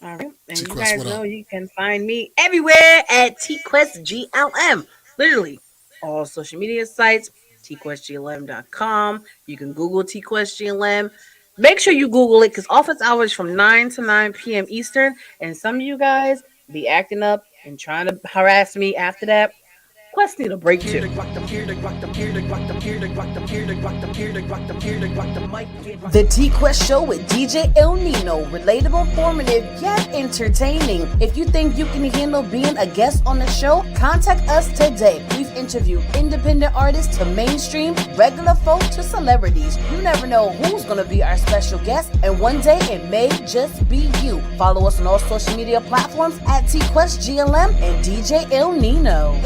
All right. And you T-Quest, guys what know up? you can find me everywhere at TQuestGLM. Literally, all social media sites, TQuestGLM.com. You can Google TQuestGLM. Make sure you Google it because office hours from 9 to 9 p.m. Eastern. And some of you guys be acting up and trying to harass me after that. Quest need a break Here to too. guac them, here to guac them, here to guac them, here to guac them, here to guac them, here to guac them, here to guac them, mic get The TQuest Show with DJ El Nino. Relatable, informative, yet entertaining. If you think you can handle being a guest on the show, contact us today. We've interviewed independent artists to mainstream, regular folk to celebrities. You never know who's going to be our special guest, and one day it may just be you. Follow us on all social media platforms at TQuestGLM and DJ El Nino.